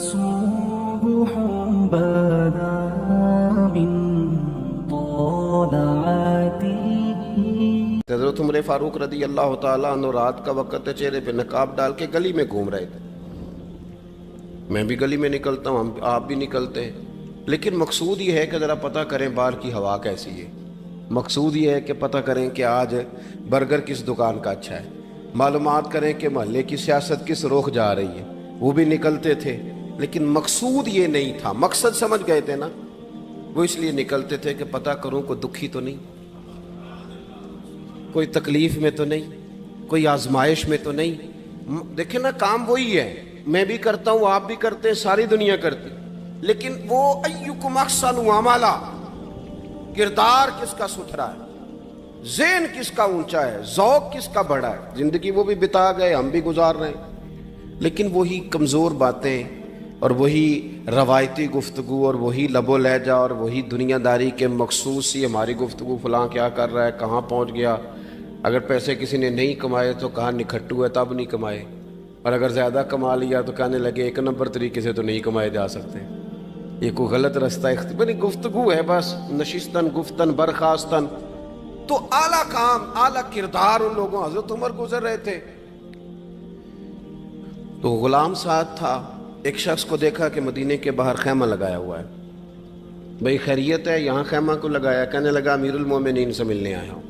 صبح بدا من طلعته۔ حضرت عمر فاروق رضی اللہ تعالیٰ عنہ رات کا وقت ہے، چہرے پہ نقاب ڈال کے گلی میں گھوم رہے تھے۔ میں بھی گلی میں نکلتا ہوں، آپ بھی نکلتے ہیں، لیکن مقصود یہ ہے کہ ذرا پتہ کریں باہر کی ہوا کیسی ہے۔ مقصود یہ ہے کہ پتہ کریں کہ آج برگر کس دکان کا اچھا ہے، معلومات کریں کہ محلے کی سیاست کس رخ جا رہی ہے۔ وہ بھی نکلتے تھے، لیکن مقصود یہ نہیں تھا۔ مقصد سمجھ گئے تھے نا، وہ اس لیے نکلتے تھے کہ پتہ کروں کوئی دکھی تو نہیں، کوئی تکلیف میں تو نہیں، کوئی آزمائش میں تو نہیں۔ دیکھیں نا، کام وہی ہے، میں بھی کرتا ہوں، آپ بھی کرتے ہیں، ساری دنیا کرتی، لیکن وہ ایکم احسن عملا، کردار کس کا ستھرا ہے، ذہن کس کا اونچا ہے، ذوق کس کا بڑا ہے۔ زندگی وہ بھی بتا گئے، ہم بھی گزار رہے ہیں، لیکن وہی کمزور باتیں اور وہی روایتی گفتگو اور وہی لب و لہجہ اور وہی دنیا داری کے مخصوص سی ہماری گفتگو، فلاں کیا کر رہا ہے، کہاں پہنچ گیا۔ اگر پیسے کسی نے نہیں کمائے تو کہاں نکھٹو ہے تب نہیں کمائے، اور اگر زیادہ کما لیا تو کہنے لگے ایک نمبر طریقے سے تو نہیں کمائے جا سکتے، یہ کوئی غلط رستہ اختیار گفتگو ہے بس، نشستن گفتن برخاستن۔ تو اعلیٰ کام، اعلیٰ کردار ان لوگوں، حضرت عمر گزر رہے تھے تو غلام ساتھ تھا۔ ایک شخص کو دیکھا کہ مدینے کے باہر خیمہ لگایا ہوا ہے، بھئی خیریت ہے، یہاں خیمہ کو لگایا؟ کہنے لگا امیر المومنین سے ملنے آیا ہوں،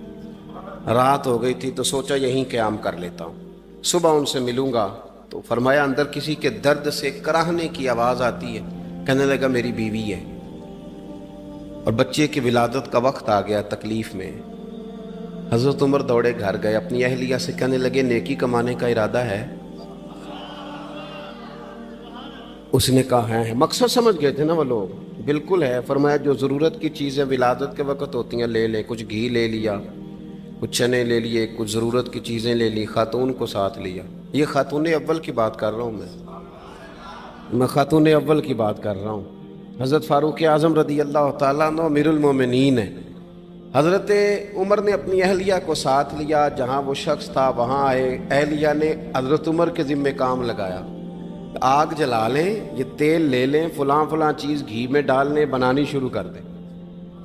رات ہو گئی تھی تو سوچا یہیں قیام کر لیتا ہوں، صبح ان سے ملوں گا۔ تو فرمایا اندر کسی کے درد سے کراہنے کی آواز آتی ہے، کہنے لگا میری بیوی ہے اور بچے کی ولادت کا وقت آ گیا، تکلیف میں۔ حضرت عمر دوڑے گھر گئے، اپنی اہلیہ سے کہنے لگے نیکی کمانے کا ارادہ ہے؟ اس نے کہا ہے۔ مقصد سمجھ گئے تھے نا وہ لوگ، بالکل ہے۔ فرمایا جو ضرورت کی چیزیں ولادت کے وقت ہوتی ہیں لے لیں، کچھ گھی لے لیا، کچھ چنے لے لیے، کچھ ضرورت کی چیزیں لے لی، خاتون کو ساتھ لیا۔ یہ خاتون اول کی بات کر رہا ہوں، میں خاتون اول کی بات کر رہا ہوں۔ حضرت فاروق اعظم رضی اللہ تعالیٰ عنہ امیر المومنین ہیں۔ حضرت عمر نے اپنی اہلیہ کو ساتھ لیا، جہاں وہ شخص تھا وہاں آئے، اہلیہ نے حضرت عمر کے ذمہ کام لگایا، آگ جلا لیں، یہ تیل لے لیں، فلاں فلاں چیز گھی میں ڈال لیں، بنانی شروع کر دیں۔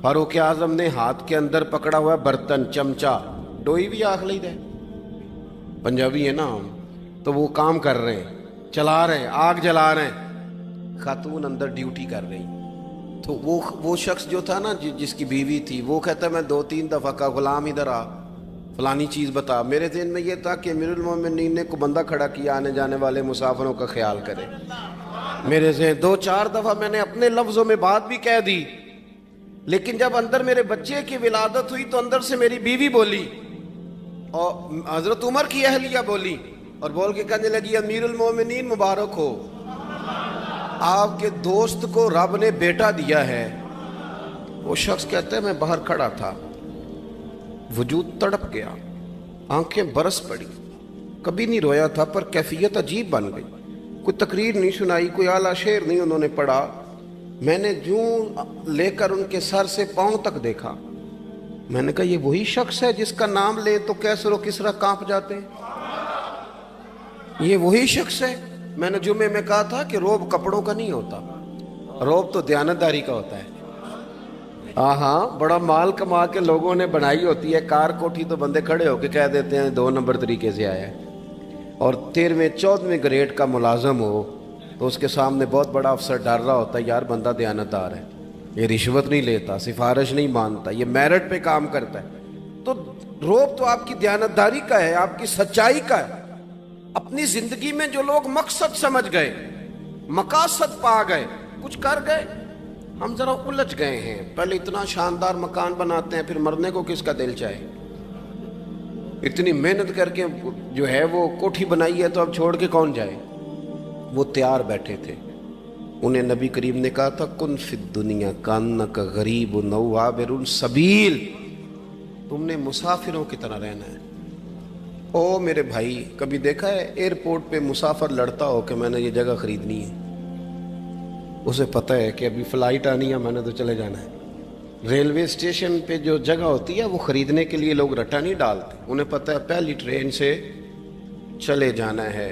فاروق اعظم نے ہاتھ کے اندر پکڑا ہوا برتن، چمچہ، ڈوئی بھی آخ لی دے، پنجابی ہے نا ہم، تو وہ کام کر رہے ہیں، چلا رہے ہیں، آگ جلا رہے ہیں، خاتون اندر ڈیوٹی کر رہی۔ تو وہ شخص جو تھا نا جس کی بیوی تھی، وہ کہتا ہے میں 2-3 دفعہ کا غلام ادھر آ، فلانی چیز بتا۔ میرے ذہن میں یہ تھا کہ امیر المومنین نے کو بندہ کھڑا کیا، آنے جانے والے مسافروں کا خیال کرے۔ میرے ذہن 2-4 دفعہ میں نے اپنے لفظوں میں بات بھی کہہ دی، لیکن جب اندر میرے بچے کی ولادت ہوئی تو اندر سے میری بیوی بولی اور حضرت عمر کی اہلیہ بولی، اور بول کے کہنے لگی امیر المومنین مبارک ہو، آپ کے دوست کو رب نے بیٹا دیا ہے۔ وہ شخص کہتا ہے میں باہر کھڑا تھا، وجود تڑپ گیا، آنکھیں برس پڑی، کبھی نہیں رویا تھا پر کیفیت عجیب بن گئی، کوئی تقریر نہیں سنائی، کوئی اعلیٰ شعر نہیں انہوں نے پڑھا، میں نے جوں لے کر ان کے سر سے پاؤں تک دیکھا، میں نے کہا یہ وہی شخص ہے جس کا نام لے تو کیسر و کسرا کانپ جاتے ہیں، یہ وہی شخص ہے۔ میں نے جمعے میں کہا تھا کہ روب کپڑوں کا نہیں ہوتا، روب تو دیانتداری کا ہوتا ہے۔ ہاں، بڑا مال کما کے لوگوں نے بنائی ہوتی ہے کار کوٹھی، تو بندے کھڑے ہو کے کہہ دیتے ہیں 2 نمبر طریقے سے آیا ہے، اور 13ویں-14ویں گریڈ کا ملازم ہو تو اس کے سامنے بہت بڑا افسر ڈر رہا ہوتا ہے، یار بندہ دیانتدار ہے، یہ رشوت نہیں لیتا، سفارش نہیں مانتا، یہ میرٹ پہ کام کرتا ہے۔ تو روب تو آپ کی دیانتداری کا ہے، آپ کی سچائی کا ہے۔ اپنی زندگی میں جو لوگ مقصد سمجھ گئے، مقاصد پا گئے، کچھ کر گئے، ہم ذرا الجھ گئے ہیں۔ پہلے اتنا شاندار مکان بناتے ہیں، پھر مرنے کو کس کا دل چاہے، اتنی محنت کر کے جو ہے وہ کوٹھی بنائی ہے تو اب چھوڑ کے کون جائے۔ وہ تیار بیٹھے تھے، انہیں نبی کریم نے کہا تھا کن فی الدنیا کانک غریب نو عابر السبیل، تم نے مسافروں کی طرح رہنا ہے۔ او میرے بھائی، کبھی دیکھا ہے ایئرپورٹ پہ مسافر لڑتا ہو کہ میں نے یہ جگہ خریدنی ہے؟ اسے پتہ ہے کہ ابھی فلائٹ آنی ہے، میں نے تو چلے جانا ہے۔ ریلوے اسٹیشن پہ جو جگہ ہوتی ہے وہ خریدنے کے لیے لوگ رٹا نہیں ڈالتے، انہیں پتہ ہے پہلی ٹرین سے چلے جانا ہے،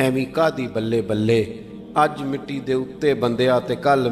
ਐਵੇਂ ਕਾਦੀ ਬੱਲੇ ਬੱਲੇ, ਅੱਜ ਮਿੱਟੀ ਦੇ ਉੱਤੇ ਬੰਦਿਆ ਤੇ ਕੱਲ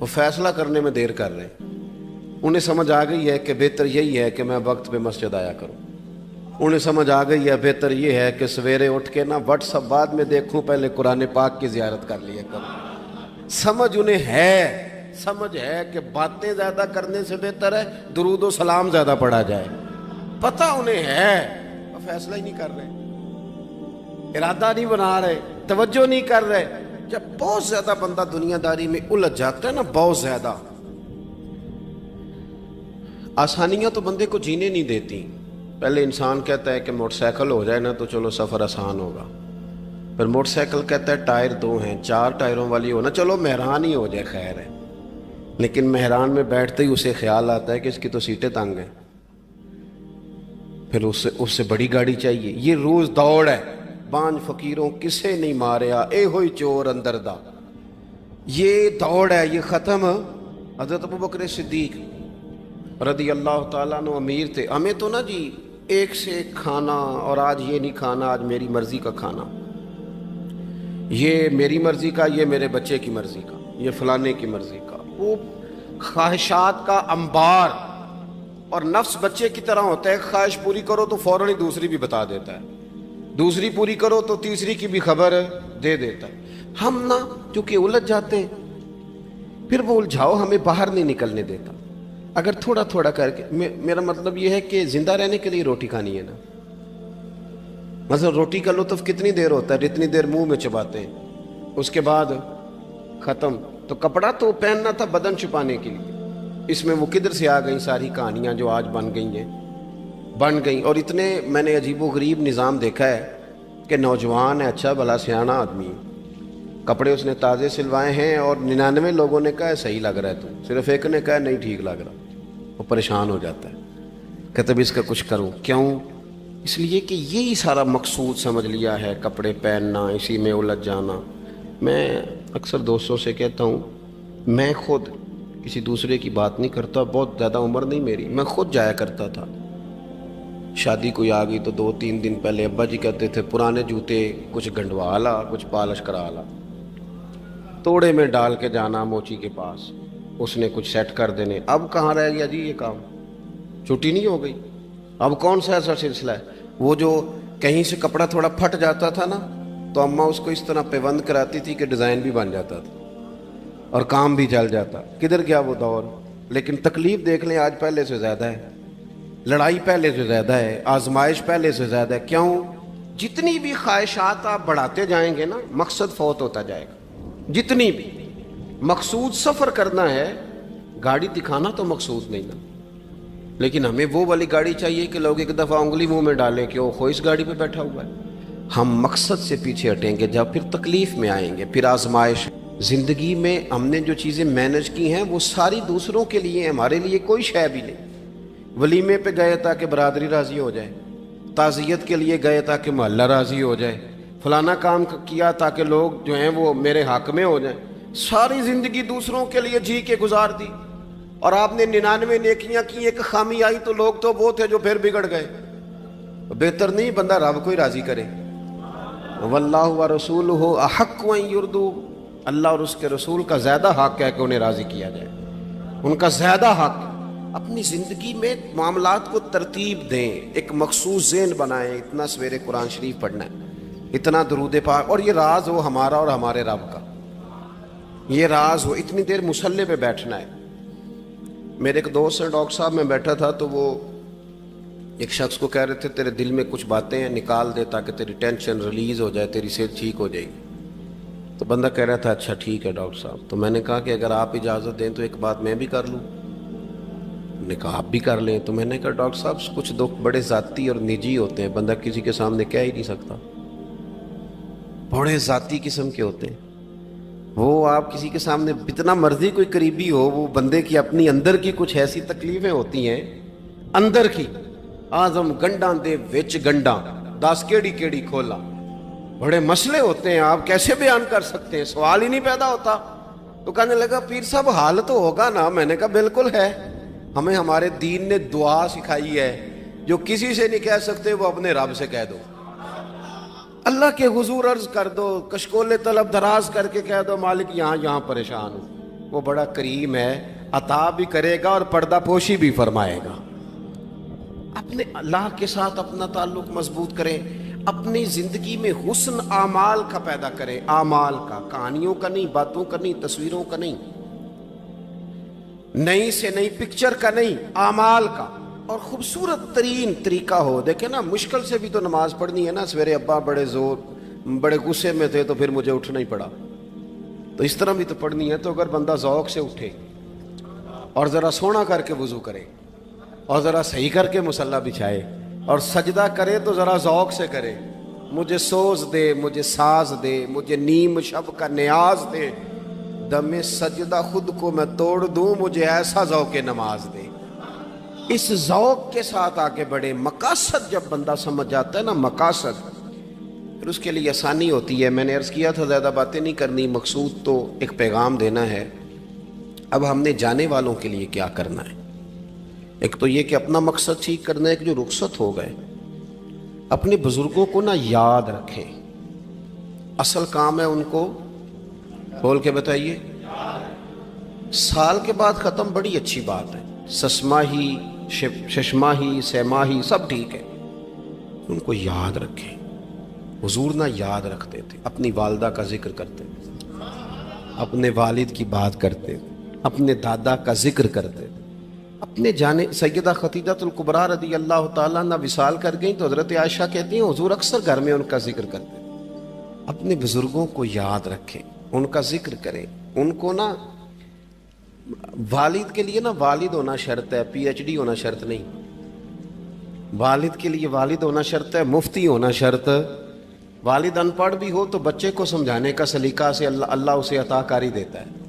وہ فیصلہ کرنے میں دیر کر رہے ہیں۔ انہیں سمجھ آ گئی ہے کہ بہتر یہی ہے کہ میں وقت پہ مسجد آیا کروں، انہیں سمجھ آ گئی ہے بہتر یہ ہے کہ سویرے اٹھ کے نا واٹس ایپ بعد میں دیکھوں، پہلے قرآن پاک کی زیارت کر لیا کروں۔ سمجھ انہیں ہے، سمجھ ہے کہ باتیں زیادہ کرنے سے بہتر ہے درود و سلام زیادہ پڑھا جائے، پتہ انہیں ہے، وہ فیصلہ ہی نہیں کر رہے، ارادہ نہیں بنا رہے، توجہ نہیں کر رہے۔ جب بہت زیادہ بندہ دنیا داری میں الجھ جاتا ہے نا، بہت زیادہ، آسانیاں تو بندے کو جینے نہیں دیتی۔ پہلے انسان کہتا ہے کہ موٹر سائیکل ہو جائے نا تو چلو سفر آسان ہوگا، پھر موٹر سائیکل کہتا ہے ٹائر 2 ہیں، 4 ٹائروں والی ہونا، چلو مہران ہی ہو جائے خیر ہے، لیکن مہران میں بیٹھتے ہی اسے خیال آتا ہے کہ اس کی تو سیٹیں تنگ ہیں، پھر اس سے بڑی گاڑی چاہیے۔ یہ روز دوڑ ہے، بانج فقیروں کسے نہیں ماریا اے ہوئی چور اندر دا، یہ دوڑ ہے، یہ ختم۔ حضرت ابوبکر صدیق رضی اللہ تعالیٰ عنہ امیر تھے، ہمیں تو نا جی ایک سے ایک کھانا، اور آج یہ نہیں کھانا، آج میری مرضی کا کھانا، یہ میری مرضی کا، یہ میرے بچے کی مرضی کا، یہ فلانے کی مرضی کا، وہ خواہشات کا انبار۔ اور نفس بچے کی طرح ہوتا ہے، خواہش پوری کرو تو فوراً ہی دوسری بھی بتا دیتا ہے، دوسری پوری کرو تو تیسری کی بھی خبر دے دیتا ہے۔ ہم نا کیونکہ الجھ جاتے ہیں، پھر وہ الجھاؤ ہمیں باہر نہیں نکلنے دیتا۔ اگر تھوڑا تھوڑا کر کے، میرا مطلب یہ ہے کہ زندہ رہنے کے لیے روٹی کھانی ہے نا، مثلا روٹی کا لطف کتنی دیر ہوتا ہے، جتنی دیر منہ میں چباتے ہیں، اس کے بعد ختم۔ تو کپڑا تو پہننا تھا بدن چھپانے کے لیے، اس میں وہ کدھر سے آ گئی ساری کہانیاں جو آج بن گئیں۔ اور اتنے میں نے عجیب و غریب نظام دیکھا ہے کہ نوجوان ہے، اچھا بھلا سیانا آدمی، کپڑے اس نے تازے سلوائے ہیں، اور 99 لوگوں نے کہا ہے صحیح لگ رہا ہے، تو صرف ایک نے کہا ہے نہیں ٹھیک لگ رہا، وہ پریشان ہو جاتا ہے، کہتا ہے اس کا کچھ کروں۔ کیوں؟ اس لیے کہ یہی سارا مقصود سمجھ لیا ہے، کپڑے پہننا، اسی میں الجھ جانا۔ میں اکثر دوستوں سے کہتا ہوں، میں خود کسی دوسرے کی بات نہیں کرتا، بہت زیادہ عمر نہیں میری، میں خود جایا کرتا تھا، شادی کوئی آ گئی تو 2-3 دن پہلے ابا جی کہتے تھے پرانے جوتے کچھ گنڈوا لا، کچھ پالش کرا لا، توڑے میں ڈال کے جانا موچی کے پاس، اس نے کچھ سیٹ کر دینے۔ اب کہاں رہ گیا جی یہ کام، چھٹی نہیں ہو گئی، اب کون سا ایسا سلسلہ ہے؟ وہ جو کہیں سے کپڑا تھوڑا پھٹ جاتا تھا نا، تو اماں اس کو اس طرح پیوند کراتی تھی کہ ڈیزائن بھی بن جاتا تھا اور کام بھی چل جاتا۔ کدھر گیا وہ دور؟ لیکن تکلیف دیکھ لیں آج پہلے سے زیادہ ہے، لڑائی پہلے سے زیادہ ہے، آزمائش پہلے سے زیادہ ہے۔ کیوں؟ جتنی بھی خواہشات آپ بڑھاتے جائیں گے نا، مقصد فوت ہوتا جائے گا۔ جتنی بھی مقصود سفر کرنا ہے، گاڑی دکھانا تو مقصود نہیں نا، لیکن ہمیں وہ والی گاڑی چاہیے کہ لوگ ایک دفعہ انگلی منہ میں ڈالیں کہ وہ اس گاڑی پہ بیٹھا ہوا ہے۔ ہم مقصد سے پیچھے ہٹیں گے جب پھر تکلیف میں آئیں گے، پھر آزمائش۔ زندگی میں ہم نے جو چیزیں مینج کی ہیں وہ ساری دوسروں کے لیے، ہمارے لیے کوئی شے بھی نہیں۔ ولیمے پہ گئے تاکہ برادری راضی ہو جائے، تعزیت کے لیے گئے تاکہ محلہ راضی ہو جائے، فلانا کام کیا تاکہ لوگ جو ہیں وہ میرے حق میں ہو جائیں۔ ساری زندگی دوسروں کے لیے جی کے گزار دی، اور آپ نے 99 نیکیاں کی، ایک خامی آئی تو لوگ تو وہ تھے جو پھر بگڑ گئے۔ بہتر نہیں بندہ رب کو ہی راضی کرے۔ واللہ ورسولہ احق ان یرضوا، اللہ اور اس کے رسول کا زیادہ حق ہے کہ انہیں راضی کیا جائے، ان کا زیادہ حق۔ اپنی زندگی میں معاملات کو ترتیب دیں، ایک مخصوص ذہن بنائیں، اتنا سویرے قرآن شریف پڑھنا ہے، اتنا درود پاک، اور یہ راز ہو ہمارا اور ہمارے رب کا، یہ راز ہو، اتنی دیر مصلی پہ بیٹھنا ہے۔ میرے ایک دوست ہیں ڈاکٹر صاحب، میں بیٹھا تھا تو وہ ایک شخص کو کہہ رہے تھے تیرے دل میں کچھ باتیں ہیں، نکال دے تاکہ تیری ٹینشن ریلیز ہو جائے، تیری صحت ٹھیک ہو جائے گی۔ تو بندہ کہہ رہا تھا اچھا ٹھیک ہے ڈاکٹر صاحب۔ تو میں نے کہا کہ اگر آپ اجازت دیں تو ایک بات میں بھی کر لوں؟ نے کہا آپ بھی کر لیں۔ تو میں نے کہا ڈاکٹر صاحب کچھ دکھ بڑے ذاتی اور نجی ہوتے ہیں، بندہ کسی کے سامنے کہہ ہی نہیں سکتا، بڑے ذاتی قسم کے ہوتے ہیں وہ، آپ کسی کے سامنے جتنا مرضی کوئی قریبی ہو، وہ بندے کی اپنی اندر کی کچھ ایسی تکلیفیں ہوتی ہیں اندر کی، آزم گنڈاں دے وچ گنڈاں 10 کیڑی کھولا، بڑے مسئلے ہوتے ہیں، آپ کیسے بیان کر سکتے ہیں، سوال ہی نہیں پیدا ہوتا۔ تو کہنے لگا پیر صاحب حال تو ہوگا نا؟ میں نے کہا بالکل ہے، ہمیں ہمارے دین نے دعا سکھائی ہے، جو کسی سے نہیں کہہ سکتے وہ اپنے رب سے کہہ دو۔ اللہ کے حضور عرض کر دو، کشکول طلب دراز کر کے کہہ دو مالک یہاں پریشان ہوں، وہ بڑا کریم ہے، عطا بھی کرے گا اور پردہ پوشی بھی فرمائے گا۔ اپنے اللہ کے ساتھ اپنا تعلق مضبوط کریں، اپنی زندگی میں حسن اعمال کا پیدا کریں، اعمال کا، کہانیوں کا نہیں، باتوں کا نہیں، تصویروں کا نہیں، نئی سے نئی پکچر کا نہیں، اعمال کا، اور خوبصورت ترین طریقہ ہو۔ دیکھیں نا، مشکل سے بھی تو نماز پڑھنی ہے نا، سویرے ابا بڑے غصے میں تھے تو پھر مجھے اٹھنا ہی پڑا، تو اس طرح بھی تو پڑھنی ہے۔ تو اگر بندہ ذوق سے اٹھے اور ذرا سونا کر کے وضو کرے اور ذرا صحیح کر کے مصلی بچھائے اور سجدہ کرے تو ذرا ذوق سے کرے، مجھے سوز دے، مجھے ساز دے، مجھے نیم شب کا نیاز دے، دم سجدہ خود کو میں توڑ دوں، مجھے ایسا ذوق نماز دے۔ اس ذوق کے ساتھ آگے بڑھے۔ مقاصد جب بندہ سمجھ جاتا ہے نا، مقاصد، پھر اس کے لیے آسانی ہوتی ہے۔ میں نے عرض کیا تھا زیادہ باتیں نہیں کرنی، مقصود تو ایک پیغام دینا ہے۔ اب ہم نے جانے والوں کے لیے کیا کرنا ہے؟ ایک تو یہ کہ اپنا مقصد ٹھیک کرنا ہے کہ جو رخصت ہو گئے اپنے بزرگوں کو نا یاد رکھیں، اصل کام ہے ان کو بول کے بتائیے۔ سال کے بعد ختم، بڑی اچھی بات ہے، سسماہی ششماہی سیماہی سب ٹھیک ہے، ان کو یاد رکھیں۔ حضور نہ یاد رکھتے تھے، اپنی والدہ کا ذکر کرتے تھے، اپنے والد کی بات کرتے تھے، اپنے دادا کا ذکر کرتے تھے، اپنے جانے سیدہ خدیجہ الکبریٰ رضی اللہ تعالیٰ عنہ وصال کر گئیں تو حضرت عائشہ کہتی ہیں حضور اکثر گھر میں ان کا ذکر کرتے تھے۔ اپنے بزرگوں کو یاد رکھیں، ان کا ذکر کریں، ان کو نا، والد کے لیے نا والد ہونا شرط ہے، پی ایچ ڈی ہونا شرط نہیں۔ والد کے لیے والد ہونا شرط ہے، مفتی ہونا شرط۔ والد ان پڑھ بھی ہو تو بچے کو سمجھانے کا سلیقہ سے اللہ اسے عطا کاری دیتا ہے۔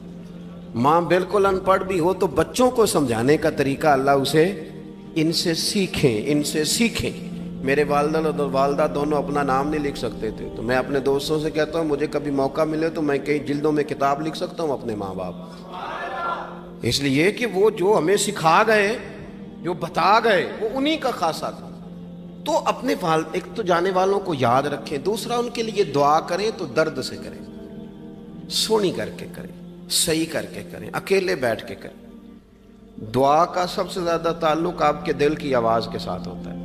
ماں بالکل ان پڑھ بھی ہو تو بچوں کو سمجھانے کا طریقہ اللہ اسے، ان سے سیکھیں۔ میرے والدہ اور والدہ دونوں اپنا نام نہیں لکھ سکتے تھے، تو میں اپنے دوستوں سے کہتا ہوں مجھے کبھی موقع ملے تو میں کئی جلدوں میں کتاب لکھ سکتا ہوں اپنے ماں باپ، اس لیے کہ وہ جو ہمیں سکھا گئے، جو بتا گئے، وہ انہی کا خاصہ تھا۔ تو اپنے ایک تو جانے والوں کو یاد رکھیں، دوسرا ان کے لیے دعا کریں تو درد سے کریں، سونی کر کے کریں، صحیح کر کے کریں، اکیلے بیٹھ کے کریں۔ دعا کا سب سے زیادہ تعلق آپ کے دل کی آواز کے ساتھ ہوتا ہے،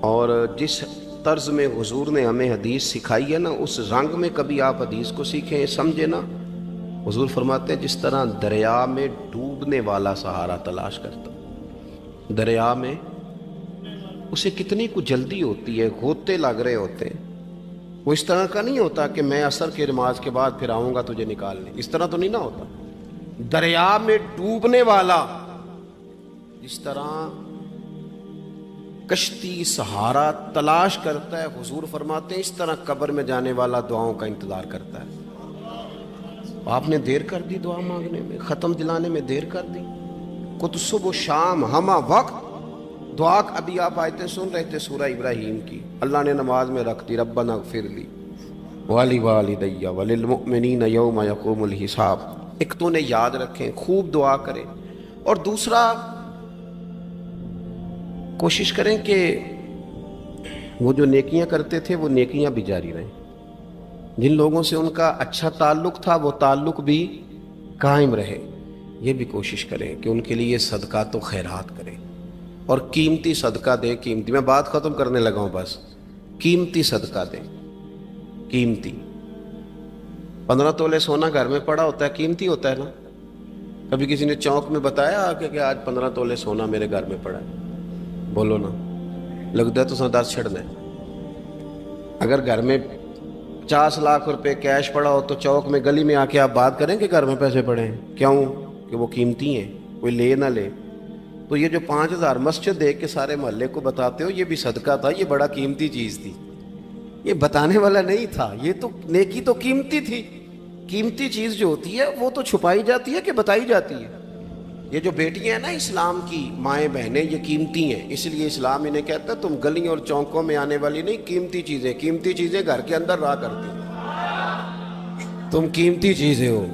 اور جس طرز میں حضور نے ہمیں حدیث سکھائی ہے نا، اس رنگ میں کبھی آپ حدیث کو سیکھیں، سمجھیں نا۔ حضور فرماتے ہیں جس طرح دریا میں ڈوبنے والا سہارا تلاش کرتا، دریا میں اسے کتنی کو جلدی ہوتی ہے، غوطے لگ رہے ہوتے ہیں، وہ اس طرح کا نہیں ہوتا کہ میں عصر کی نماز کے بعد پھر آؤں گا تجھے نکالنے، اس طرح تو نہیں نہ ہوتا۔ دریا میں ڈوبنے والا جس طرح کشتی سہارا تلاش کرتا ہے، حضور فرماتے ہیں اس طرح قبر میں جانے والا دعاؤں کا انتظار کرتا ہے۔ آپ نے دیر کر دی دعا مانگنے میں، ختم دلانے میں دیر کر دی، کت صبح و شام ہمہ وقت دعا۔ ابھی آپ آیتیں سن رہے تھے سورہ ابراہیم کی، اللہ نے نماز میں رکھ دی، ربنا اغفر لی ولی وللمؤمنین یوم یقوم الحساب۔ ایک تو نے یاد رکھیں، خوب دعا کریں، اور دوسرا کوشش کریں کہ وہ جو نیکیاں کرتے تھے وہ نیکیاں بھی جاری رہیں، جن لوگوں سے ان کا اچھا تعلق تھا وہ تعلق بھی قائم رہے۔ یہ بھی کوشش کریں کہ ان کے لیے صدقات و خیرات کریں، اور قیمتی صدقہ دیں۔ قیمتی، میں بات ختم کرنے لگا ہوں، بس قیمتی صدقہ دیں، قیمتی۔ 15 تولے سونا گھر میں پڑا ہوتا ہے، قیمتی ہوتا ہے نا۔ کبھی کسی نے چوک میں بتایا کہ آج 15 تولے سونا میرے گھر میں پڑا ہے؟ بولو نا، لگتا ہے تو سن 10 چھڑنا ہے۔ اگر گھر میں 50 لاکھ روپے کیش پڑا ہو تو چوک میں گلی میں آ کے آپ بات کریں کہ گھر میں پیسے پڑے ہیں، کیوں؟ کہ وہ قیمتی ہیں، کوئی لے نہ لے۔ تو یہ جو 5000 مسجد دے کے سارے محلے کو بتاتے ہو، یہ بھی صدقہ تھا، یہ بڑا قیمتی چیز تھی، یہ بتانے والا نہیں تھا، یہ تو نیکی تو قیمتی تھی۔ قیمتی چیز جو ہوتی ہے وہ تو چھپائی جاتی ہے کہ بتائی جاتی ہے۔ یہ جو بیٹیاں ہیں نا اسلام کی، مائیں بہنیں، یہ قیمتی ہیں، اس لیے اسلام انہیں کہتا ہے تم گلیوں اور چوکوں میں آنے والی نہیں، قیمتی چیزیں گھر کے اندر رہا کرتی ہیں۔ تم قیمتی چیزیں ہو،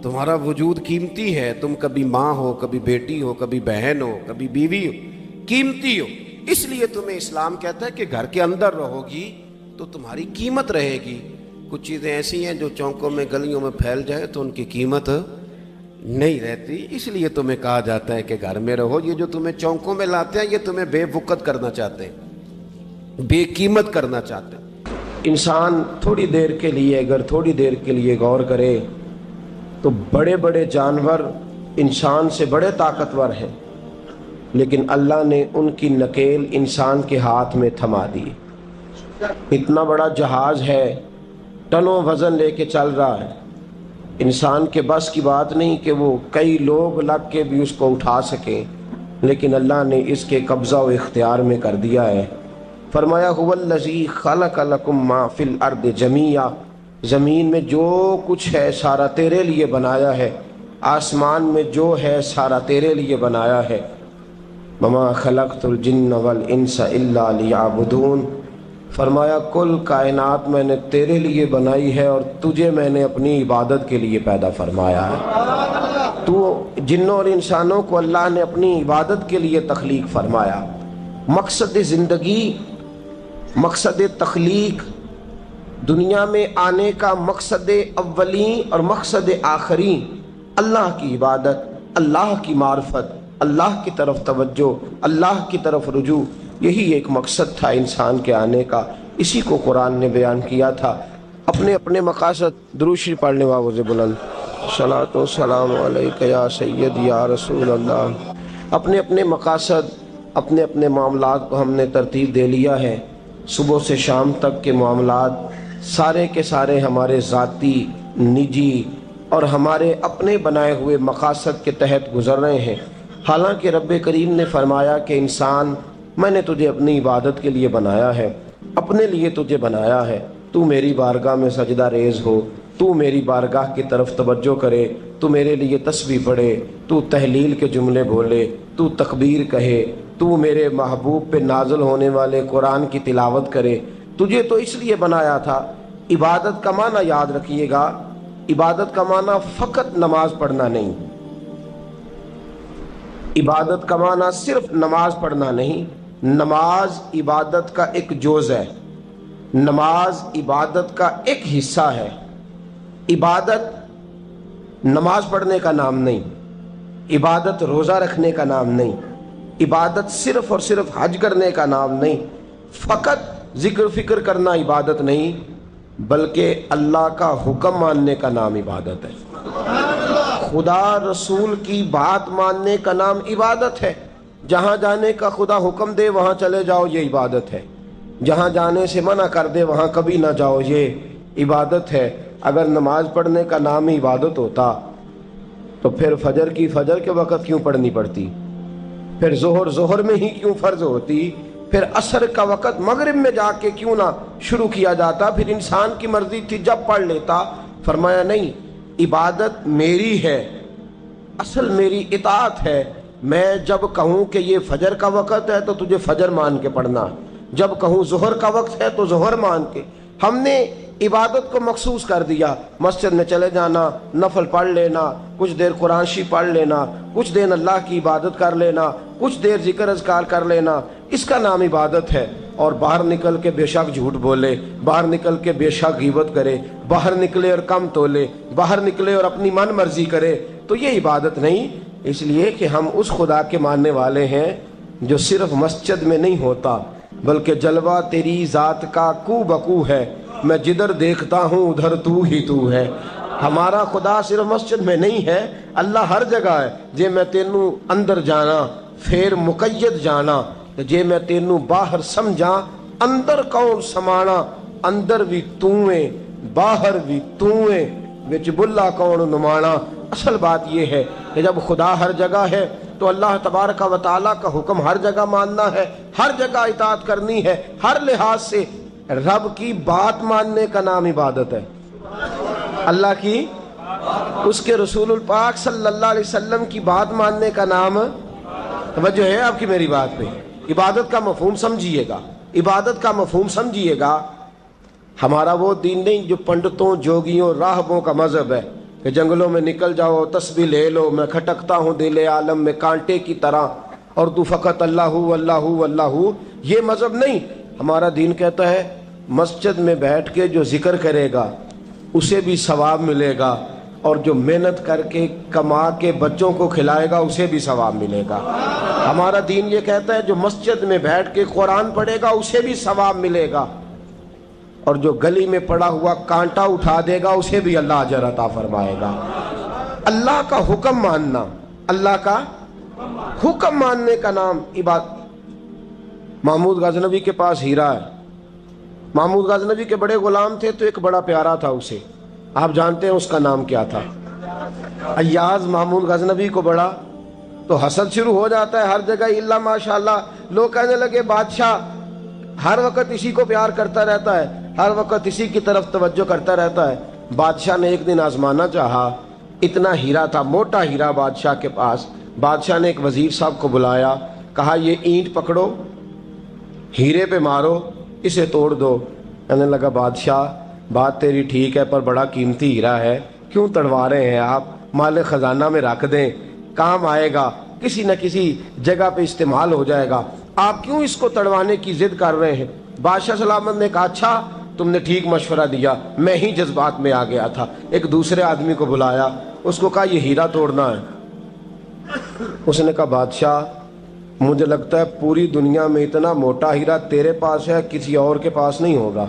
تمہارا وجود قیمتی ہے، تم کبھی ماں ہو، کبھی بیٹی ہو، کبھی بہن ہو، کبھی بیوی ہو، قیمتی ہو، اس لیے تمہیں اسلام کہتا ہے کہ گھر کے اندر رہو گی تو تمہاری قیمت رہے گی. کچھ چیزیں ایسی ہیں جو چوکوں میں گلیوں میں پھیل جائے تو ان کی قیمت نہیں رہتی. اس لیے تمہیں کہا جاتا ہے کہ گھر میں رہو. یہ جو تمہیں چوکوں میں لاتے ہیں یہ تمہیں بے وقت کرنا چاہتے ہیں, بے قیمت کرنا چاہتے ہیں. انسان تھوڑی دیر کے لیے اگر تھوڑی دیر کے لیے غور کرے تو بڑے بڑے جانور انسان سے بڑے طاقتور ہیں, لیکن اللہ نے ان کی نکیل انسان کے ہاتھ میں تھما دی. اتنا بڑا جہاز ہے, ٹنوں وزن لے کے چل رہا ہے, انسان کے بس کی بات نہیں کہ وہ کئی لوگ لگ کے بھی اس کو اٹھا سکیں, لیکن اللہ نے اس کے قبضہ و اختیار میں کر دیا ہے. فرمایا هو الذی خلق لکم ما فی الارض جمیعا, زمین میں جو کچھ ہے سارا تیرے لیے بنایا ہے, آسمان میں جو ہے سارا تیرے لیے بنایا ہے. وما خلقت الجن والانس الا لیعبدون, فرمایا کل کائنات میں نے تیرے لیے بنائی ہے اور تجھے میں نے اپنی عبادت کے لیے پیدا فرمایا ہے. تو جنوں اور انسانوں کو اللہ نے اپنی عبادت کے لیے تخلیق فرمایا. مقصد زندگی, مقصد تخلیق, دنیا میں آنے کا مقصد اولین اور مقصد آخری اللہ کی عبادت, اللہ کی معرفت, اللہ کی طرف توجہ, اللہ کی طرف رجوع. یہی ایک مقصد تھا انسان کے آنے کا. اسی کو قرآن نے بیان کیا تھا. اپنے اپنے مقاصد. درود شریف پڑھنے والے بلند صلاۃ و سلام علیک یا سید یا رسول اللہ. اپنے اپنے مقاصد, اپنے اپنے معاملات کو ہم نے ترتیب دے لیا ہے. صبح سے شام تک کے معاملات سارے کے سارے ہمارے ذاتی, نجی اور ہمارے اپنے بنائے ہوئے مقاصد کے تحت گزر رہے ہیں. حالانکہ رب کریم نے فرمایا کہ انسان میں نے تجھے اپنی عبادت کے لیے بنایا ہے, اپنے لیے تجھے بنایا ہے. تو میری بارگاہ میں سجدہ ریز ہو, تو میری بارگاہ کی طرف توجہ کرے, تو میرے لیے تسبیح پڑھے, تو تحلیل کے جملے بولے, تو تکبیر کہے, تو میرے محبوب پہ نازل ہونے والے قرآن کی تلاوت کرے. تجھے تو اس لیے بنایا تھا. عبادت کا معنی یاد رکھیے گا, عبادت کا معنی فقط نماز پڑھنا نہیں, عبادت کا معنی صرف نماز پڑھنا نہیں. نماز عبادت کا ایک جز ہے, نماز عبادت کا ایک حصہ ہے. عبادت نماز پڑھنے کا نام نہیں, عبادت روزہ رکھنے کا نام نہیں, عبادت صرف اور صرف حج کرنے کا نام نہیں, فقط ذکر فکر کرنا عبادت نہیں, بلکہ اللہ کا حکم ماننے کا نام عبادت ہے. خدا رسول کی بات ماننے کا نام عبادت ہے. جہاں جانے کا خدا حکم دے وہاں چلے جاؤ, یہ عبادت ہے. جہاں جانے سے منع کر دے وہاں کبھی نہ جاؤ, یہ عبادت ہے. اگر نماز پڑھنے کا نام ہی عبادت ہوتا تو پھر فجر کی فجر کے وقت کیوں پڑھنی پڑتی, پھر ظہر میں ہی کیوں فرض ہوتی, پھر عصر کا وقت مغرب میں جا کے کیوں نہ شروع کیا جاتا, پھر انسان کی مرضی تھی جب پڑھ لیتا. فرمایا نہیں, عبادت میری ہے, اصل میری اطاعت ہے. میں جب کہوں کہ یہ فجر کا وقت ہے تو تجھے فجر مان کے پڑھنا, جب کہوں ظہر کا وقت ہے تو ظہر مان کے. ہم نے عبادت کو مخصوص کر دیا. مسجد میں چلے جانا, نفل پڑھ لینا, کچھ دیر قرآن شریف پڑھ لینا, کچھ دیر اللہ کی عبادت کر لینا, کچھ دیر ذکر اذکار کر لینا, اس کا نام عبادت ہے. اور باہر نکل کے بے شک جھوٹ بولے, باہر نکل کے بے شک غیبت کرے, باہر نکلے اور کم تولے, باہر نکلے اور اپنی من مرضی کرے, تو یہ عبادت نہیں. اس لیے کہ ہم اس خدا کے ماننے والے ہیں جو صرف مسجد میں نہیں ہوتا بلکہ جلوہ تیری ذات کا کو بکو ہے. میں جدھر دیکھتا ہوں ادھر تو ہی تو ہے. ہمارا خدا صرف مسجد میں نہیں ہے, اللہ ہر جگہ ہے. جے میں تینوں اندر جانا پھر مقید جانا, جے میں تینوں باہر سمجھا اندر کون سمانا. اندر بھی تویں باہر بھی تویں وچ بلا کون نمانا. اصل بات یہ ہے کہ جب خدا ہر جگہ ہے تو اللہ تبارک و تعالیٰ کا حکم ہر جگہ ماننا ہے, ہر جگہ اطاعت کرنی ہے, ہر لحاظ سے. رب کی بات ماننے کا نام عبادت ہے. اللہ کی, اس کے رسول الپاک صلی اللہ علیہ وسلم کی بات ماننے کا نام, توجہ ہے آپ کی میری بات پہ, عبادت کا مفہوم سمجھیے گا, عبادت کا مفہوم سمجھیے گا. ہمارا وہ دین نہیں جو پنڈتوں جوگیوں راہبوں کا مذہب ہے کہ جنگلوں میں نکل جاؤ تسبیح لے لو, میں کھٹکتا ہوں دل عالم میں کانٹے کی طرح اور تو فقط اللہ اللہ اللہ. یہ مذہب نہیں. ہمارا دین کہتا ہے مسجد میں بیٹھ کے جو ذکر کرے گا اسے بھی ثواب ملے گا، اور جو محنت کر کے کما کے بچوں کو کھلائے گا اسے بھی ثواب ملے گا۔ ہمارا دین یہ کہتا ہے جو مسجد میں بیٹھ کے قرآن پڑھے گا اسے بھی ثواب ملے گا، اور جو گلی میں پڑا ہوا کانٹا اٹھا دے گا اسے بھی اللہ اجر عطا فرمائے گا۔ اللہ کا حکم ماننا، اللہ کا حکم ماننے کا نام عبادت۔ محمود غزنوی کے پاس ہیرا ہے، محمود غزنوی کے بڑے غلام تھے تو ایک بڑا پیارا تھا اسے، آپ جانتے ہیں اس کا نام کیا تھا؟ ایاز محمود غزنوی کو بڑا تو حسد شروع ہو جاتا ہے ہر جگہ، الا ماشاءاللہ لوگ کہنے لگے بادشاہ ہر وقت اسی کو پیار کرتا رہتا ہے، ہر وقت اسی کی طرف توجہ کرتا رہتا ہے۔ بادشاہ نے ایک دن آزمانا چاہا، اتنا ہیرا تھا، موٹا ہیرا بادشاہ کے پاس۔ بادشاہ نے ایک وزیر صاحب کو بلایا، کہا یہ اینٹ پکڑو، ہیرے پہ مارو، اسے توڑ دو۔ کہنے لگا بادشاہ بات تیری ٹھیک ہے پر بڑا قیمتی ہیرا ہے، کیوں تڑوا رہے ہیں آپ؟ مال خزانہ میں رکھ دیں، کام آئے گا، کسی نہ کسی جگہ پہ استعمال ہو جائے گا، آپ کیوں اس کو تڑوانے کی ضد کر رہے ہیں؟ بادشاہ سلامت نے کہا اچھا تم نے ٹھیک مشورہ دیا، میں ہی جذبات میں آ گیا تھا۔ ایک دوسرے آدمی کو بلایا، اس کو کہا یہ ہیرا توڑنا ہے۔ اس نے کہا بادشاہ مجھے لگتا ہے پوری دنیا میں اتنا موٹا ہیرا تیرے پاس ہے، کسی اور کے پاس نہیں ہوگا،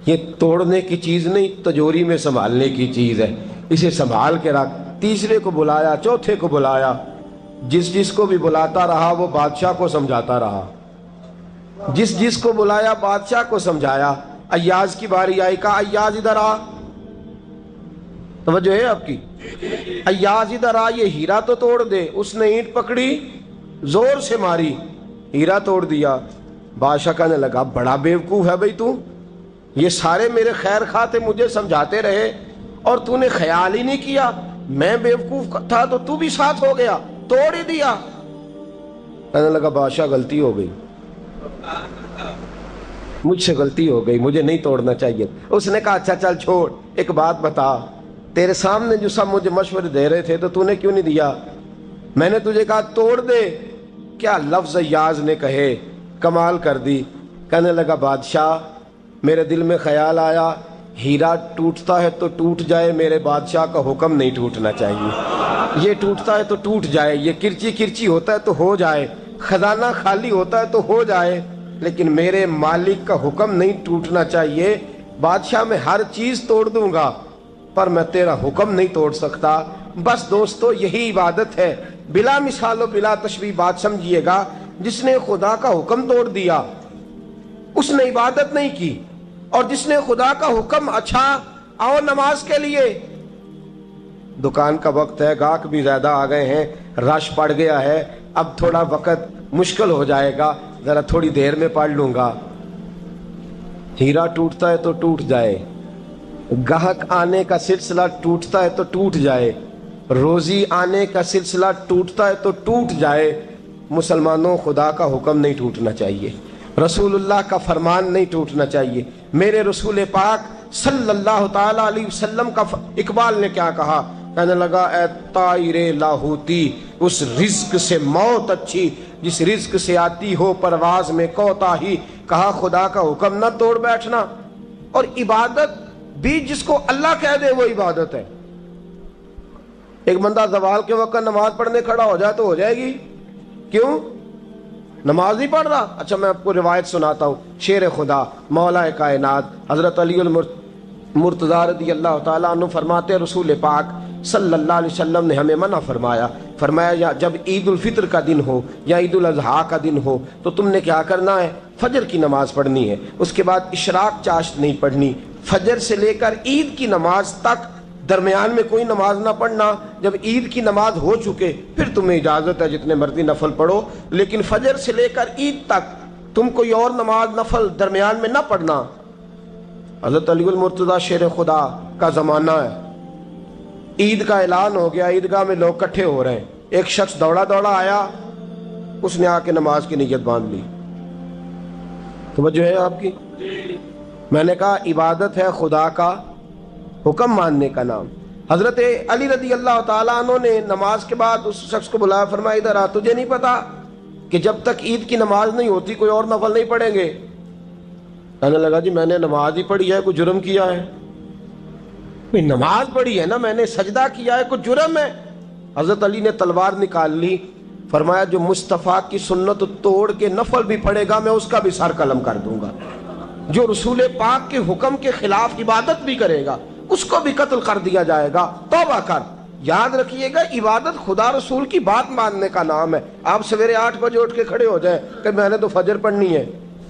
یہ توڑنے کی چیز نہیں تجوری میں سنبھالنے کی چیز ہے، اسے سنبھال کے رکھ۔ تیسرے کو بلایا، چوتھے کو بلایا، جس کو بھی بلاتا رہا وہ بادشاہ کو سمجھاتا رہا، جس کو بلایا بادشاہ کو سمجھایا۔ ایاز کی باری آئی، کہا ایاز ادھر آ، توجہ ہے آپ کی؟ ایاز ادھر آ، یہ ہیرا تو توڑ دے۔ اس نے اینٹ پکڑی، زور سے ماری، ہیرا توڑ دیا۔ بادشاہ کہنے لگا بڑا بیوقوف ہے بھئی تو، یہ سارے میرے خیر خواہ تھے، مجھے سمجھاتے رہے اور تو نے خیال ہی نہیں کیا، میں بیوقوف تھا تو تو بھی ساتھ ہو گیا، توڑ ہی دیا۔ کہنے لگا بادشاہ غلطی ہو گئی، مجھ سے غلطی ہو گئی، مجھے نہیں توڑنا چاہیے۔ اس نے کہا اچھا چل چھوڑ، ایک بات بتا، تیرے سامنے جو سب مجھے مشورے دے رہے تھے تو نے کیوں نہیں دیا؟ میں نے تجھے کہا توڑ دے، کیا لفظ ایاز نے کہے، کمال کر دی۔ کہنے لگا بادشاہ میرے دل میں خیال آیا ہیرا ٹوٹتا ہے تو ٹوٹ جائے، میرے بادشاہ کا حکم نہیں ٹوٹنا چاہیے، یہ ٹوٹتا ہے تو ٹوٹ جائے، یہ کرچی کرچی ہوتا ہے تو ہو جائے، خزانہ خالی ہوتا ہے تو ہو جائے، لیکن میرے مالک کا حکم نہیں ٹوٹنا چاہیے۔ بادشاہ میں ہر چیز توڑ دوں گا پر میں تیرا حکم نہیں توڑ سکتا۔ بس دوستو یہی عبادت ہے، بلا مثال و بلا تشبیہ بات سمجھیے گا۔ جس نے خدا کا حکم توڑ دیا اس نے عبادت نہیں کی، اور جس نے خدا کا حکم اچھا آؤ نماز کے لیے، دکان کا وقت ہے، گاہک بھی زیادہ آ گئے ہیں، رش پڑ گیا ہے، اب تھوڑا وقت مشکل ہو جائے گا، ذرا تھوڑی دیر میں پڑھ لوں گا۔ ہیرا ٹوٹتا ہے تو ٹوٹ جائے، گاہک آنے کا سلسلہ ٹوٹتا ہے تو ٹوٹ جائے، روزی آنے کا سلسلہ ٹوٹتا ہے تو ٹوٹ جائے، مسلمانوں خدا کا حکم نہیں ٹوٹنا چاہیے، رسول اللہ کا فرمان نہیں ٹوٹنا چاہیے۔ میرے رسول پاک صلی اللہ تعالی علیہ وسلم کا اقبال نے کیا کہا؟ کہنے لگا اے طائر لاہوتی، اس رزق سے موت اچھی جس رزق سے آتی ہو پرواز میں کوتاہی۔ کہا خدا کا حکم نہ توڑ بیٹھنا، اور عبادت بھی جس کو اللہ کہہ دے وہ عبادت ہے۔ ایک بندہ زوال کے وقت نماز پڑھنے کھڑا ہو جائے تو ہو جائے گی، کیوں؟ نماز نہیں پڑھ رہا؟ اچھا میں آپ کو روایت سناتا ہوں، شیر خدا مولا کائنات حضرت علی المرتضی رضی اللہ تعالیٰ عنہ فرماتے رسول پاک صلی اللہ علیہ وسلم نے ہمیں منع فرمایا جب عید الفطر کا دن ہو یا عید الاضحیٰ کا دن ہو تو تم نے کیا کرنا ہے؟ فجر کی نماز پڑھنی ہے، اس کے بعد اشراق چاشت نہیں پڑھنی، فجر سے لے کر عید کی نماز تک درمیان میں کوئی نماز نہ پڑھنا۔ جب عید کی نماز ہو چکے پھر تمہیں اجازت ہے جتنے مرضی نفل پڑھو، لیکن فجر سے لے کر عید تک تم کوئی اور نماز نفل درمیان میں نہ پڑھنا۔ حضرت علی المرتضی شیر خدا کا زمانہ ہے، عید کا اعلان ہو گیا، عیدگاہ میں لوگ کٹھے ہو رہے ہیں، ایک شخص دوڑا آیا، اس نے آ کے نماز کی نیت باندھ لی۔ توجہ ہے آپ کی؟ میں نے کہا عبادت ہے خدا کا حکم ماننے کا نام۔ حضرت علی رضی اللہ تعالیٰ عنہ نے نماز کے بعد اس شخص کو بلایا، فرمایا ادھر آ، تجھے نہیں پتا کہ جب تک عید کی نماز نہیں ہوتی کوئی اور نفل نہیں پڑھیں گے؟ کہنے لگا جی میں نے نماز ہی پڑھی ہے، کوئی جرم کیا ہے؟ نماز پڑھی ہے نا، میں نے سجدہ کیا ہے، کوئی جرم ہے؟ حضرت علی نے تلوار نکال لی، فرمایا جو مصطفیٰ کی سنت توڑ کے نفل بھی پڑے گا میں اس کا بھی سر قلم کر دوں گا، جو رسول پاک کے حکم کے خلاف عبادت بھی کرے گا اس کو بھی قتل کر دیا جائے گا۔ توبہ کر۔ یاد رکھیے گا، عبادت خدا رسول کی بات ماننے کا نام ہے۔ آپ سویرے 8 بجے اٹھ کے کھڑے ہو جائیں کہ میں نے تو فجر پڑھنی ہے،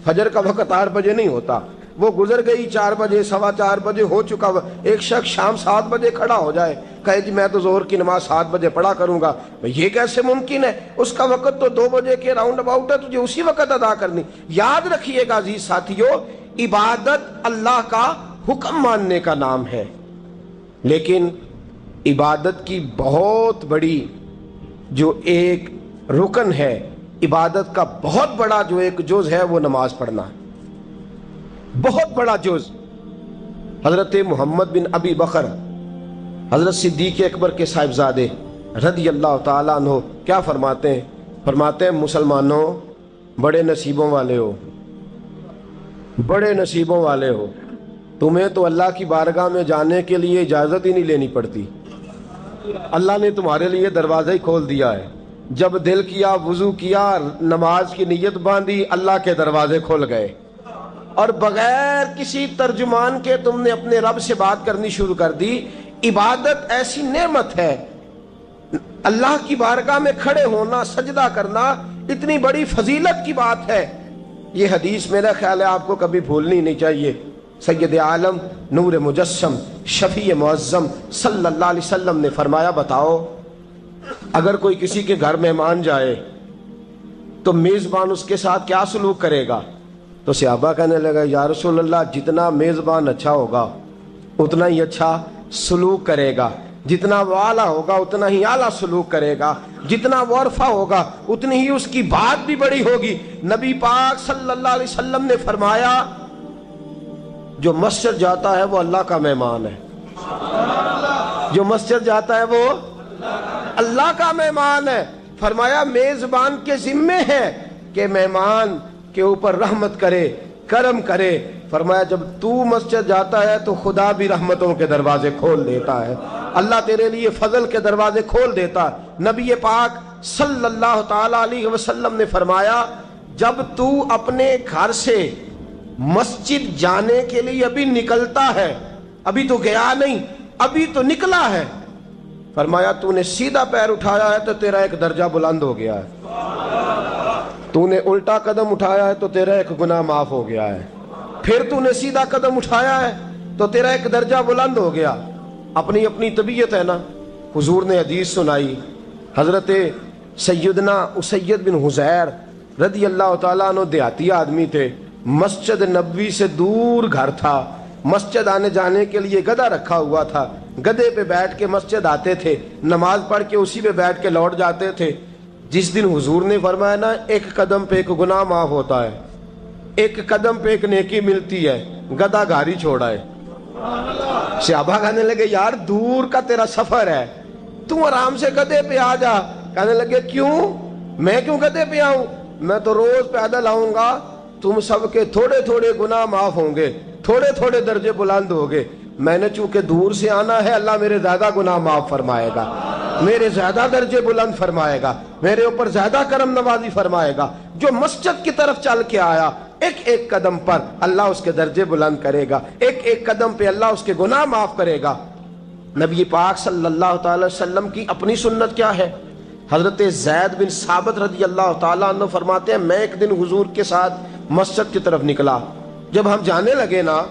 فجر کا وقت 8 بجے نہیں ہوتا، وہ گزر گئی 4 بجے، 4:15 بجے ہو چکا۔ ایک شخص شام 7 بجے کھڑا ہو جائے، کہے جی میں تو ظہر کی نماز 7 بجے پڑھا کروں گا، یہ کیسے ممکن ہے؟ اس کا وقت تو 2 بجے کے راؤنڈ اباؤٹ ہے، تجھے اسی وقت ادا کرنی۔ یاد رکھیے گا عزیز ساتھیو، عبادت اللہ کا حکم ماننے کا نام ہے، لیکن عبادت کی بہت بڑی جو ایک رکن ہے، عبادت کا بہت بڑا جو ایک جز ہے وہ نماز پڑھنا ہے، بہت بڑا جز۔ حضرت محمد بن ابی بکر حضرت صدیق اکبر کے صاحبزادے رضی اللہ تعالیٰ عنہ کیا فرماتے ہیں؟ فرماتے ہیں مسلمانوں بڑے نصیبوں والے ہو، بڑے نصیبوں والے ہو، تمہیں تو اللہ کی بارگاہ میں جانے کے لیے اجازت ہی نہیں لینی پڑتی، اللہ نے تمہارے لیے دروازہ ہی کھول دیا ہے۔ جب دل کیا، وضو کیا، نماز کی نیت باندھی، اللہ کے دروازے کھل گئے، اور بغیر کسی ترجمان کے تم نے اپنے رب سے بات کرنی شروع کر دی۔ عبادت ایسی نعمت ہے، اللہ کی بارگاہ میں کھڑے ہونا، سجدہ کرنا اتنی بڑی فضیلت کی بات ہے۔ یہ حدیث میرا خیال ہے آپ کو کبھی بھولنی نہیں چاہیے۔ سید عالم نور مجسم شفیع معظم صلی اللہ علیہ وسلم نے فرمایا، بتاؤ اگر کوئی کسی کے گھر مہمان جائے تو میزبان اس کے ساتھ کیا سلوک کرے گا؟ تو صحابہ کہنے لگا یا رسول اللہ جتنا میزبان اچھا ہوگا اتنا ہی اچھا سلوک کرے گا، جتنا وہ اعلیٰ ہوگا اتنا ہی اعلیٰ سلوک کرے گا، جتنا وہ عرفہ ہوگا اتنی ہی اس کی بات بھی بڑی ہوگی۔ نبی پاک صلی اللہ علیہ وسلم نے فرمایا جو مسجد جاتا ہے وہ اللہ کا مہمان ہے، جو مسجد جاتا ہے وہ اللہ کا مہمان ہے۔ فرمایا میزبان کے ذمے ہے کہ مہمان کے اوپر رحمت کرے، کرم کرے۔ فرمایا جب تو مسجد جاتا ہے تو خدا بھی رحمتوں کے دروازے کھول دیتا ہے، اللہ تیرے لیے فضل کے دروازے کھول دیتا ہے۔ نبی پاک صلی اللہ تعالی علیہ وسلم نے فرمایا جب تو اپنے گھر سے مسجد جانے کے لیے ابھی نکلتا ہے، ابھی تو گیا نہیں، ابھی تو نکلا ہے، فرمایا تو نے سیدھا پیر اٹھایا ہے تو تیرا ایک درجہ بلند ہو گیا ہے، تو نے الٹا قدم اٹھایا ہے تو تیرا ایک گناہ معاف ہو گیا ہے، پھر تو نے سیدھا قدم اٹھایا ہے تو تیرا ایک درجہ بلند ہو گیا۔ اپنی اپنی طبیعت ہے نا۔ حضور نے حدیث سنائی، حضرت سیدنا اسید بن حضیر رضی اللہ تعالیٰ عنہ دیہاتی آدمی تھے، مسجد نبوی سے دور گھر تھا، مسجد آنے جانے کے لیے گدھا رکھا ہوا تھا، گدھے پہ بیٹھ کے مسجد آتے تھے، نماز پڑھ کے اسی پہ بیٹھ کے لوٹ جاتے تھے۔ جس دن حضور نے فرمایا نا ایک قدم پہ ایک گناہ معاف ہوتا ہے، ایک قدم پہ ایک نیکی ملتی ہے، گدھا گھاری چھوڑا ہے۔ صحابہ کہنے لگے یار دور کا تیرا سفر ہے، تم آرام سے گدھے پہ آ جا۔ کہنے لگے کیوں؟ میں کیوں گدھے پہ آؤں؟ میں تو روز پیدل آؤں گا، تم سب کے تھوڑے تھوڑے گناہ معاف ہوں گے، تھوڑے تھوڑے درجے بلند ہوں گے، میں نے چونکہ دور سے آنا ہے اللہ میرے زیادہ گناہ معاف فرمائے گا، میرے زیادہ درجے بلند فرمائے گا، میرے اوپر زیادہ کرم نوازی فرمائے گا۔ جو مسجد کی طرف چل کے آیا ایک ایک قدم پر اللہ اس کے درجے بلند کرے گا، ایک ایک قدم پہ اللہ اس کے گناہ معاف کرے گا۔ نبی پاک صلی اللہ تعالی وسلم کی اپنی سنت کیا ہے؟ حضرت زید بن ثابت رضی اللہ تعالیٰ عنہ فرماتے ہیں میں ایک دن حضور کے ساتھ مسجد کی طرف نکلا، جب ہم جانے لگے نا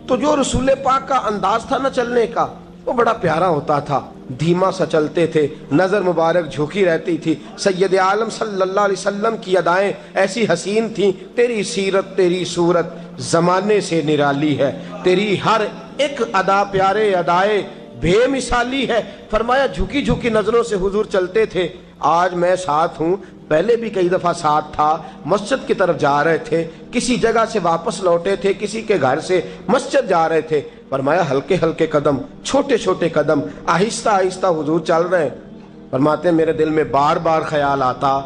تو جو رسول پاک کا انداز تھا نا چلنے کا وہ بڑا پیارا ہوتا تھا، دھیما سا چلتے تھے، نظر مبارک جھکی رہتی تھی۔ سید عالم صلی اللہ علیہ وسلم کی ادائیں ایسی حسین تھیں، تیری سیرت تیری صورت زمانے سے نرالی ہے، تیری ہر ایک ادا پیارے ادائے بے مثالی ہے۔ فرمایا جھکی جھکی نظروں سے حضور چلتے تھے۔ آج میں ساتھ ہوں، پہلے بھی کئی دفعہ ساتھ تھا، مسجد کی طرف جا رہے تھے، کسی جگہ سے واپس لوٹے تھے، کسی کے گھر سے مسجد جا رہے تھے۔ فرمایا ہلکے ہلکے قدم، چھوٹے چھوٹے قدم، آہستہ آہستہ حضور چل رہے ہیں۔ فرماتے ہیں میرے دل میں بار بار خیال آتا،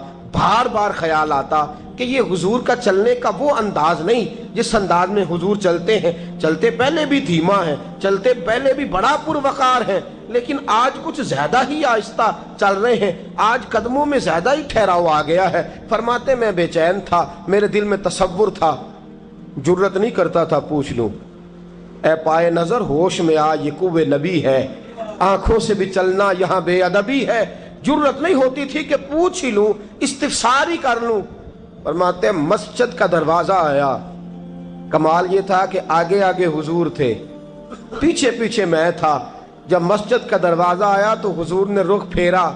کہ یہ حضور کا چلنے کا وہ انداز نہیں جس انداز میں حضور چلتے ہیں. چلتے پہلے بھی دھیما ہے، چلتے پہلے بھی بڑا پروقار ہے، لیکن آج کچھ زیادہ ہی آہستہ چل رہے ہیں، آج قدموں میں زیادہ ہی ٹھہراؤ آ گیا ہے. فرماتے میں بے چین تھا، میرے دل میں تصور تھا، جرت نہیں کرتا تھا پوچھ لوں اے پائے نظر ہوش میں آ یہ کوہ نبی ہے، آنکھوں سے بھی چلنا یہاں بے ادبی ہے. جرت نہیں ہوتی تھی کہ پوچھ ہی لوں، استفسار ہی کر لوں. فرماتے ہیں مسجد کا دروازہ آیا. کمال یہ تھا کہ آگے آگے حضور تھے، پیچھے پیچھے میں تھا. جب مسجد کا دروازہ آیا تو حضور نے رخ پھیرا،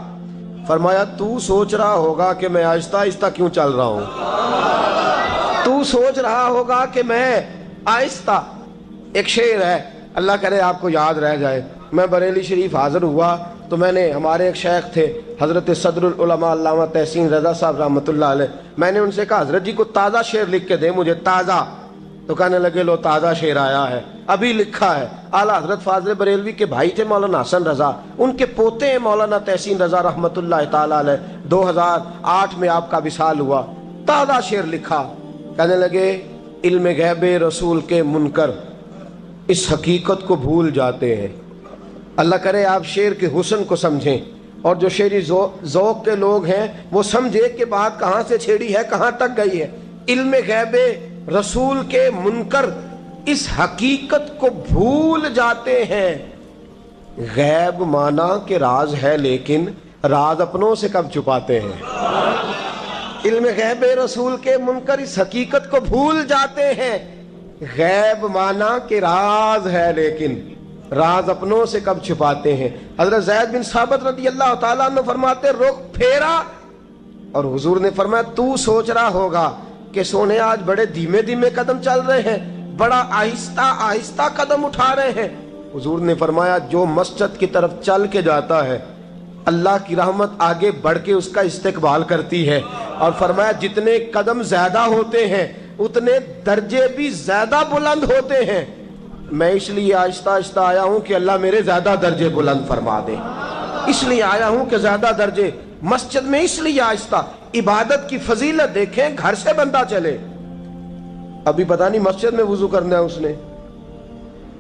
فرمایا تو سوچ رہا ہوگا کہ میں آہستہ آہستہ کیوں چل رہا ہوں، تو سوچ رہا ہوگا کہ میں آہستہ. ایک شعر ہے، اللہ کرے آپ کو یاد رہ جائے. میں بریلی شریف حاضر ہوا تو میں نے، ہمارے ایک شیخ تھے حضرت صدر العلماء علامہ تحسین رضا صاحب رحمۃ اللہ علیہ، میں نے ان سے کہا حضرت جی کو تازہ شعر لکھ کے دے مجھے، تازہ. تو کہنے لگے لو تازہ شعر آیا ہے، ابھی لکھا ہے. اعلیٰ حضرت فاضل بریلوی کے بھائی تھے مولانا حسن رضا، ان کے پوتے ہیں مولانا تحسین رضا رحمۃ اللہ تعالیٰ علیہ. 2008 میں آپ کا وصال ہوا. تازہ شعر لکھا. کہنے لگے علم غیب رسول کے منکر اس حقیقت کو بھول جاتے ہیں. اللہ کرے آپ شعر کے حسن کو سمجھیں، اور جو شعری ذوق کے لوگ ہیں وہ سمجھے کہ بات کہاں سے چھیڑی ہے، کہاں تک گئی ہے. علم غیب رسول کے منکر اس حقیقت کو بھول جاتے ہیں. غیب مانا کہ راز ہے لیکن راز اپنوں سے کب چھپاتے ہیں. علم غیب رسول کے منکر اس حقیقت کو بھول جاتے ہیں. غیب مانا کہ راز ہے لیکن راز اپنوں سے کب چھپاتے ہیں. حضرت زید بن ثابت رضی اللہ تعالیٰ عنہ فرماتے رخ پھیرا اور حضور نے فرمایا تو سوچ رہا ہوگا کہ سونے آج بڑے دھیمے دھیمے قدم چل رہے ہیں، بڑا آہستہ آہستہ قدم اٹھا رہے ہیں. حضور نے فرمایا جو مسجد کی طرف چل کے جاتا ہے اللہ کی رحمت آگے بڑھ کے اس کا استقبال کرتی ہے. اور فرمایا جتنے قدم زیادہ ہوتے ہیں اتنے درجے بھی زیادہ بلند ہوتے ہیں. میں اس لیے آہستہ آہستہ آیا ہوں کہ اللہ میرے زیادہ درجے بلند فرما دے. اس لیے آیا ہوں کہ زیادہ درجے. مسجد میں اس لیے آہستہ. عبادت کی فضیلت دیکھیں، گھر سے بندہ چلے، ابھی پتہ نہیں مسجد میں وضو کرنا ہے اس نے،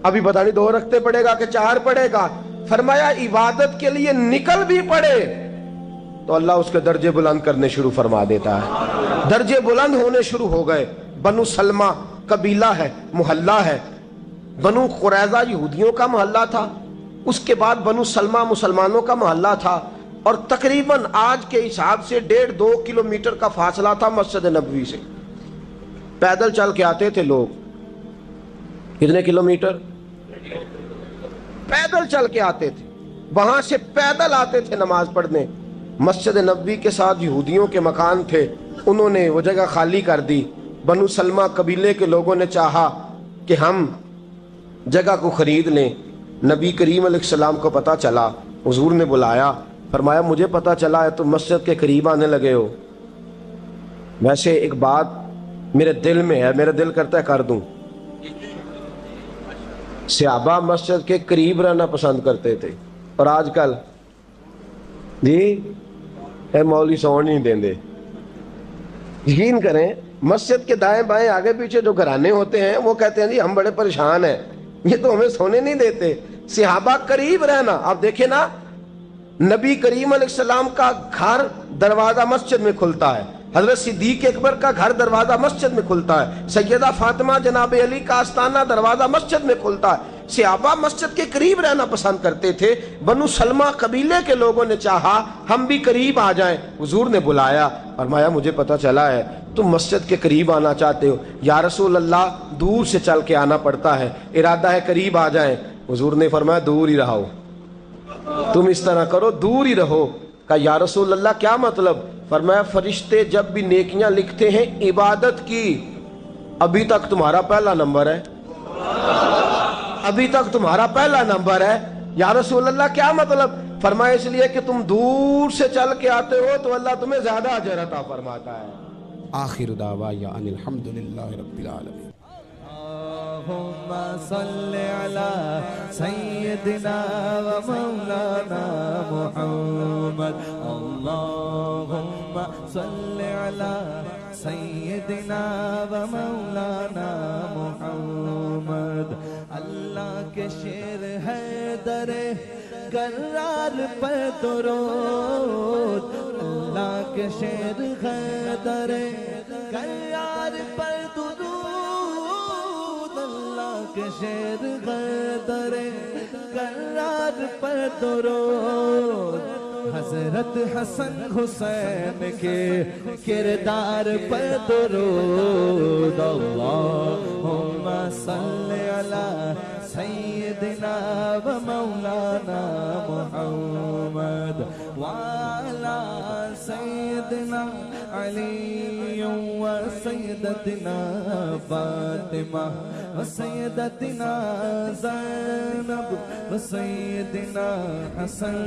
ابھی پتہ نہیں 2 رکعتیں پڑھے گا کہ 4 پڑھے گا. فرمایا عبادت کے لیے نکل بھی پڑے تو اللہ اس کے درجے بلند کرنے شروع فرما دیتا ہے. درجے بلند ہونے شروع ہو گئے. بنو سلمہ قبیلہ ہے، محلہ ہے. بنو قریظہ یہودیوں کا محلہ تھا، اس کے بعد بنو سلمہ مسلمانوں کا محلہ تھا، اور تقریباً آج کے حساب سے 1.5-2 کلومیٹر کا فاصلہ تھا مسجد نبوی سے. پیدل چل کے آتے تھے لوگ. کتنے کلومیٹر؟ پیدل چل کے آتے تھے، وہاں سے پیدل آتے تھے نماز پڑھنے. مسجد نبوی کے ساتھ یہودیوں کے مکان تھے، انہوں نے وہ جگہ خالی کر دی. بنو سلمہ قبیلے کے لوگوں نے چاہا کہ ہم جگہ کو خرید لیں. نبی کریم علیہ السلام کو پتہ چلا، حضور نے بلایا، فرمایا مجھے پتہ چلا ہے تم مسجد کے قریب آنے لگے ہو، ویسے ایک بات میرے دل میں ہے، میرا دل کرتا ہے کر دوں. صحابہ مسجد کے قریب رہنا پسند کرتے تھے، اور آج کل جی اے مولوی سون نہیں دیں دے. یقین کریں مسجد کے دائیں بائیں آگے پیچھے جو گھرانے ہوتے ہیں وہ کہتے ہیں جی ہم بڑے پریشان ہیں، یہ تو ہمیں سونے نہیں دیتے. صحابہ قریب رہنا. آپ دیکھیں نا، نبی کریم علیہ السلام کا گھر دروازہ مسجد میں کھلتا ہے، حضرت صدیق اکبر کا گھر دروازہ مسجد میں کھلتا ہے، سیدہ فاطمہ جناب علی کا آستانہ دروازہ مسجد میں کھلتا ہے. صحابہ مسجد کے قریب رہنا پسند کرتے تھے. بنو سلمہ قبیلے کے لوگوں نے چاہا ہم بھی قریب آ جائیں. حضور نے بلایا، فرمایا مجھے پتہ چلا ہے تم مسجد کے قریب آنا چاہتے ہو. یا رسول اللہ دور سے چل کے آنا پڑتا ہے، ارادہ ہے قریب آ جائیں. حضور نے فرمایا دور ہی رہو، تم اس طرح کرو دور ہی رہو. کہا یا رسول اللہ کیا مطلب؟ فرمایا فرشتے جب بھی نیکیاں لکھتے ہیں عبادت کی، ابھی تک تمہارا پہلا نمبر ہے، ابھی تک تمہارا پہلا نمبر ہے. یا رسول اللہ کیا مطلب؟ فرمایا اس لیے کہ تم دور سے چل کے آتے ہو تو اللہ تمہیں زیادہ اجر عطا فرماتا ہے. آخر دعوانا ان الحمدللہ رب العالمین. اللهم صل على سيدنا ومولانا محمد. اللهم صل على سیدنا و مولانا محمد. اللہ کے شیر ہے در کرار پر درود. اللہ کے شیر ہے در کرار پر درود. اللہ کے شیر ہے در کرار پر درود. حضرت حسن حسین کے کردار پر درود. اللہم صل علی سیدنا و مولانا محمد وعلی سیدنا علی و سیدتنا فاطمہ و سیدتنا زینب و سیدنا حسن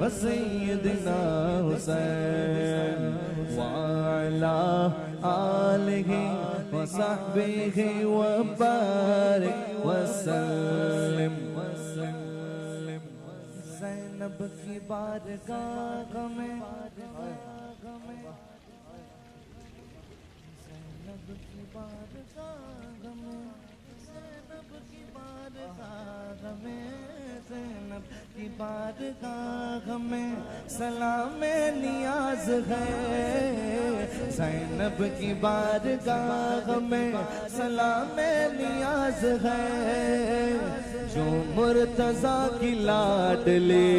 و سیدنا حسین وعلی آلہ و صحبہ و بارک وسلم. زینب کی بارگاہ میں زینب کی بارگاہ میں زینب کی بارگاہ میں زینب کی بارگاہ میں سلام نیاز ہے. زینب کی بارگاہ میں سلام نیاز ہے. جو مرتضیٰ کی لاڈلی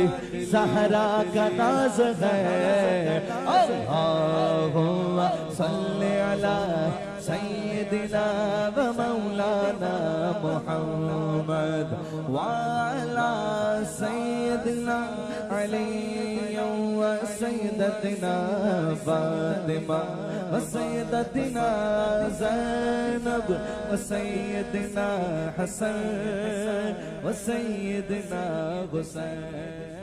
زہرا کا ناز ہے. اللہم صل علی سیدنا و مولانا محمد وعلی سیدنا علی و سیدتنا فاطمہ و سیدتنا زینب و سیدنا حسن و سیدنا حسین.